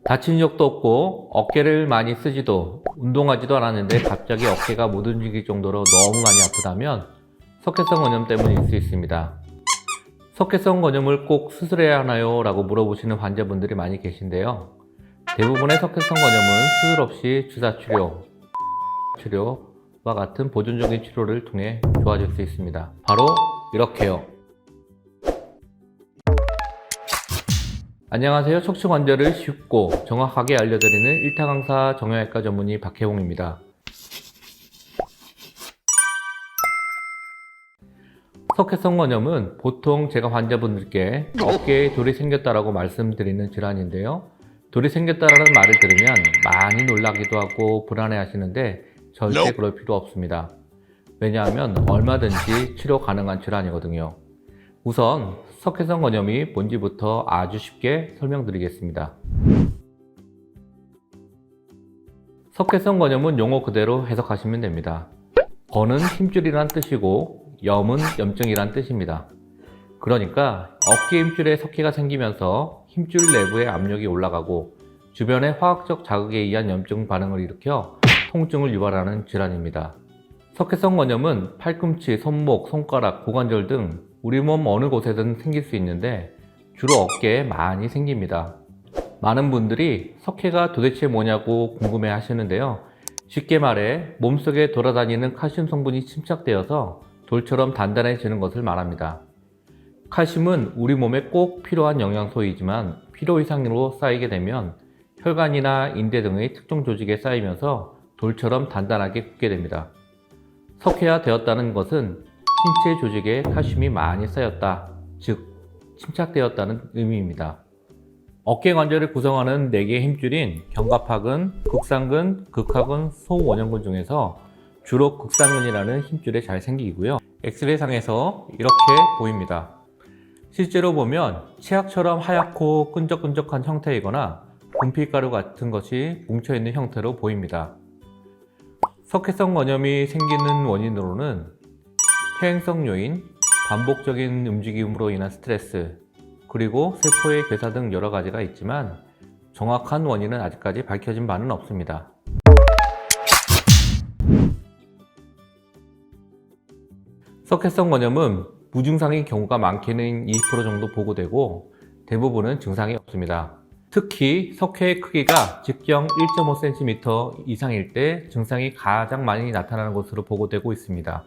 다친 적도 없고 어깨를 많이 쓰지도 운동하지도 않았는데 갑자기 어깨가 못 움직일 정도로 너무 많이 아프다면 석회성 건염 때문일 수 있습니다. 석회성 건염을 꼭 수술해야 하나요? 라고 물어보시는 환자분들이 많이 계신데요. 대부분의 석회성 건염은 수술 없이 주사 치료와 같은 보존적인 치료를 통해 좋아질 수 있습니다. 바로 이렇게요. 안녕하세요. 척추 관절을 쉽고 정확하게 알려드리는 1타 강사 정형외과 전문의 박혜홍입니다. 석회성 건염은 보통 제가 환자분들께 어깨에 돌이 생겼다라고 말씀드리는 질환인데요. 돌이 생겼다라는 말을 들으면 많이 놀라기도 하고 불안해 하시는데 절대 그럴 필요 없습니다. 왜냐하면 얼마든지 치료 가능한 질환이거든요. 우선 석회성 건염이 뭔지부터 아주 쉽게 설명드리겠습니다. 석회성 건염은 용어 그대로 해석하시면 됩니다. 건은 힘줄이란 뜻이고 염은 염증이란 뜻입니다. 그러니까 어깨 힘줄에 석회가 생기면서 힘줄 내부의 압력이 올라가고 주변의 화학적 자극에 의한 염증 반응을 일으켜 통증을 유발하는 질환입니다. 석회성 건염은 팔꿈치, 손목, 손가락, 고관절 등 우리 몸 어느 곳에든 생길 수 있는데 주로 어깨에 많이 생깁니다. 많은 분들이 석회가 도대체 뭐냐고 궁금해 하시는데요. 쉽게 말해 몸속에 돌아다니는 칼슘 성분이 침착되어서 돌처럼 단단해지는 것을 말합니다. 칼슘은 우리 몸에 꼭 필요한 영양소이지만 필요 이상으로 쌓이게 되면 혈관이나 인대 등의 특정 조직에 쌓이면서 돌처럼 단단하게 굳게 됩니다. 석회화 되었다는 것은 신체 조직에 칼슘이 많이 쌓였다, 즉 침착되었다는 의미입니다. 어깨 관절을 구성하는 4개의 힘줄인 견갑하근, 극상근, 극하근, 소원형근 중에서 주로 극상근이라는 힘줄에 잘 생기고요. 엑스레이 상에서 이렇게 보입니다. 실제로 보면 치약처럼 하얗고 끈적끈적한 형태이거나 분필가루 같은 것이 뭉쳐있는 형태로 보입니다. 석회성 건염이 생기는 원인으로는 퇴행성 요인, 반복적인 움직임으로 인한 스트레스, 그리고 세포의 괴사 등 여러 가지가 있지만 정확한 원인은 아직까지 밝혀진 바는 없습니다. 석회성 건염은 무증상인 경우가 많게는 20% 정도 보고되고 대부분은 증상이 없습니다. 특히 석회의 크기가 직경 1.5cm 이상일 때 증상이 가장 많이 나타나는 것으로 보고되고 있습니다.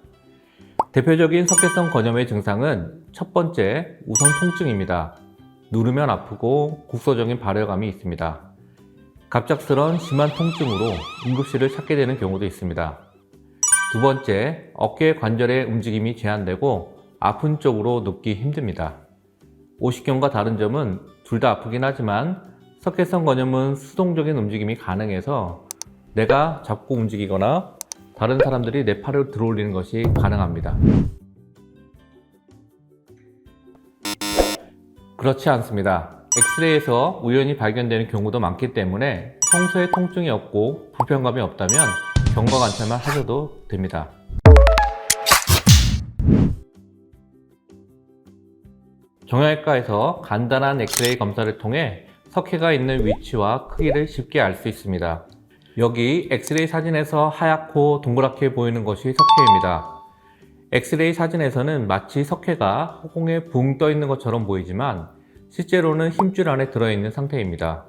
대표적인 석회성 건염의 증상은 첫 번째, 우선 통증입니다. 누르면 아프고 국소적인 발열감이 있습니다. 갑작스런 심한 통증으로 응급실을 찾게 되는 경우도 있습니다. 두 번째, 어깨 관절의 움직임이 제한되고 아픈 쪽으로 눕기 힘듭니다. 오십견과 다른 점은 둘 다 아프긴 하지만 석회성 건염은 수동적인 움직임이 가능해서 내가 잡고 움직이거나 다른 사람들이 내 팔을 들어올리는 것이 가능합니다. 그렇지 않습니다. 엑스레이에서 우연히 발견되는 경우도 많기 때문에 평소에 통증이 없고 불편감이 없다면 경과관찰만 하셔도 됩니다. 정형외과에서 간단한 엑스레이 검사를 통해 석회가 있는 위치와 크기를 쉽게 알 수 있습니다. 여기 엑스레이 사진에서 하얗고 동그랗게 보이는 것이 석회입니다. 엑스레이 사진에서는 마치 석회가 허공에 붕 떠 있는 것처럼 보이지만 실제로는 힘줄 안에 들어있는 상태입니다.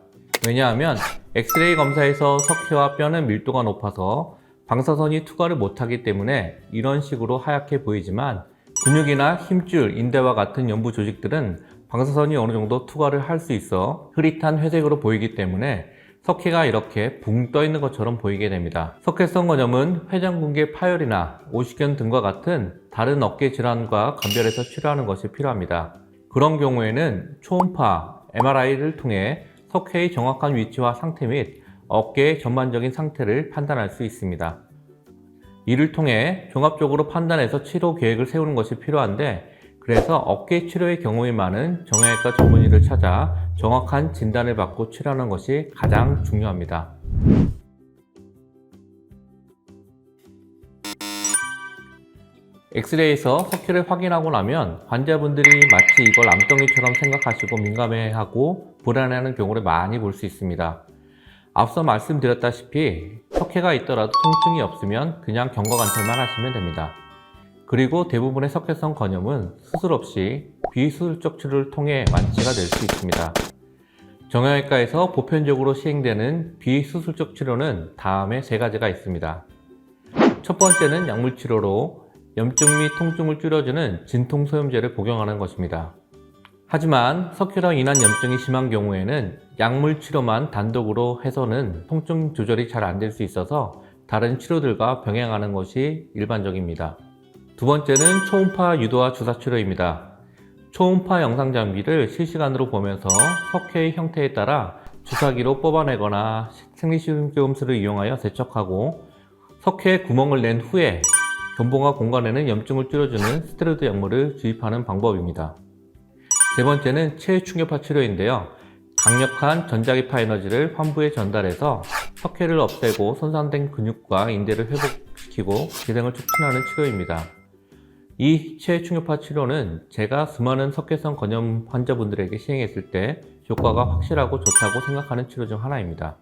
왜냐하면 엑스레이 검사에서 석회와 뼈는 밀도가 높아서 방사선이 투과를 못하기 때문에 이런 식으로 하얗게 보이지만 근육이나 힘줄, 인대와 같은 연부 조직들은 방사선이 어느 정도 투과를 할 수 있어 흐릿한 회색으로 보이기 때문에 석회가 이렇게 붕 떠 있는 것처럼 보이게 됩니다. 석회성 건염은 회전근개 파열이나 오십견 등과 같은 다른 어깨 질환과 감별해서 치료하는 것이 필요합니다. 그런 경우에는 초음파, MRI를 통해 석회의 정확한 위치와 상태 및 어깨의 전반적인 상태를 판단할 수 있습니다. 이를 통해 종합적으로 판단해서 치료 계획을 세우는 것이 필요한데 그래서 어깨 치료의 경험이 많은 정형외과 전문의를 찾아 정확한 진단을 받고 치료하는 것이 가장 중요합니다. 엑스레이에서 석회를 확인하고 나면 환자분들이 마치 이걸 암덩이처럼 생각하시고 민감해하고 불안해하는 경우를 많이 볼 수 있습니다. 앞서 말씀드렸다시피 석회가 있더라도 통증이 없으면 그냥 경과관찰만 하시면 됩니다. 그리고 대부분의 석회성 건염은 수술 없이 비수술적 치료를 통해 완치가 될 수 있습니다. 정형외과에서 보편적으로 시행되는 비수술적 치료는 다음에 3가지가 있습니다. 첫 번째는 약물치료로 염증 및 통증을 줄여주는 진통소염제를 복용하는 것입니다. 하지만 석회로 인한 염증이 심한 경우에는 약물치료만 단독으로 해서는 통증 조절이 잘 안 될 수 있어서 다른 치료들과 병행하는 것이 일반적입니다. 두 번째는 초음파 유도화 주사 치료입니다. 초음파 영상 장비를 실시간으로 보면서 석회의 형태에 따라 주사기로 뽑아내거나 생리식염수를 이용하여 세척하고 석회에 구멍을 낸 후에 견봉화 공간에는 염증을 줄여주는 스테로이드 약물을 주입하는 방법입니다. 세 번째는 체외충격파 치료인데요. 강력한 전자기파 에너지를 환부에 전달해서 석회를 없애고 손상된 근육과 인대를 회복시키고 기생을 촉진하는 치료입니다. 이 체외충격파 치료는 제가 수많은 석회성 건염 환자분들에게 시행했을 때 효과가 확실하고 좋다고 생각하는 치료 중 하나입니다.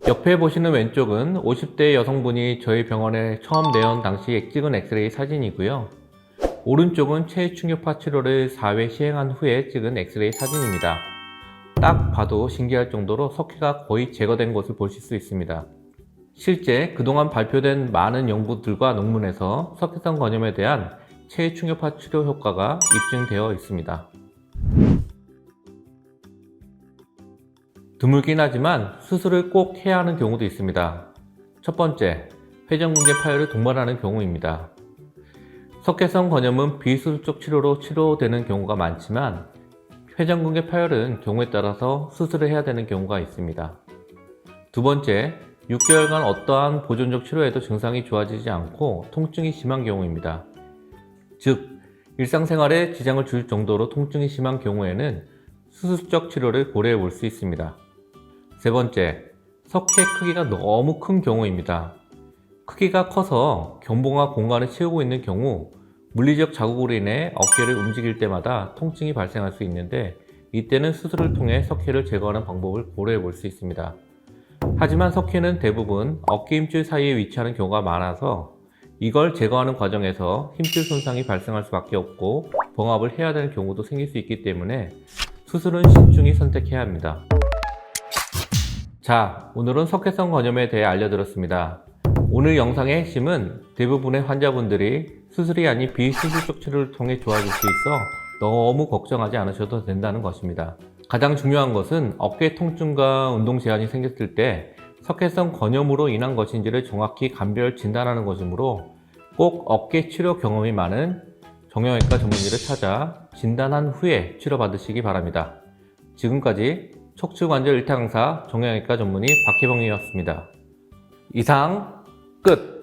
옆에 보시는 왼쪽은 50대 여성분이 저희 병원에 처음 내원 당시 찍은 엑스레이 사진이고요. 오른쪽은 체외충격파 치료를 4회 시행한 후에 찍은 엑스레이 사진입니다. 딱 봐도 신기할 정도로 석회가 거의 제거된 것을 보실 수 있습니다. 실제 그동안 발표된 많은 연구들과 논문에서 석회성 건염에 대한 체외충격파 치료 효과가 입증되어 있습니다. 드물긴 하지만 수술을 꼭 해야 하는 경우도 있습니다. 첫 번째, 회전근개 파열을 동반하는 경우입니다. 석회성 건염은 비수술적 치료로 치료되는 경우가 많지만 회전근개 파열은 경우에 따라서 수술을 해야 되는 경우가 있습니다. 두 번째, 6개월간 어떠한 보존적 치료에도 증상이 좋아지지 않고 통증이 심한 경우입니다. 즉, 일상생활에 지장을 줄 정도로 통증이 심한 경우에는 수술적 치료를 고려해 볼 수 있습니다. 세 번째, 석회 크기가 너무 큰 경우입니다. 크기가 커서 견봉화 공간을 채우고 있는 경우 물리적 자국으로 인해 어깨를 움직일 때마다 통증이 발생할 수 있는데 이때는 수술을 통해 석회를 제거하는 방법을 고려해 볼 수 있습니다. 하지만 석회는 대부분 어깨 힘줄 사이에 위치하는 경우가 많아서 이걸 제거하는 과정에서 힘줄 손상이 발생할 수밖에 없고 봉합을 해야 되는 경우도 생길 수 있기 때문에 수술은 신중히 선택해야 합니다. 자, 오늘은 석회성 건염에 대해 알려드렸습니다. 오늘 영상의 핵심은 대부분의 환자분들이 수술이 아닌 비수술적 치료를 통해 좋아질 수 있어 너무 걱정하지 않으셔도 된다는 것입니다. 가장 중요한 것은 어깨 통증과 운동 제한이 생겼을 때 석회성 건염으로 인한 것인지를 정확히 감별 진단하는 것이므로 꼭 어깨 치료 경험이 많은 정형외과 전문의를 찾아 진단한 후에 치료받으시기 바랍니다. 지금까지 척추관절 일타 강사 정형외과 전문의 박혜봉이었습니다. 이상 끝!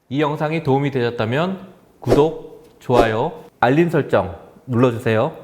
이 영상이 도움이 되셨다면 구독, 좋아요, 알림 설정 눌러주세요.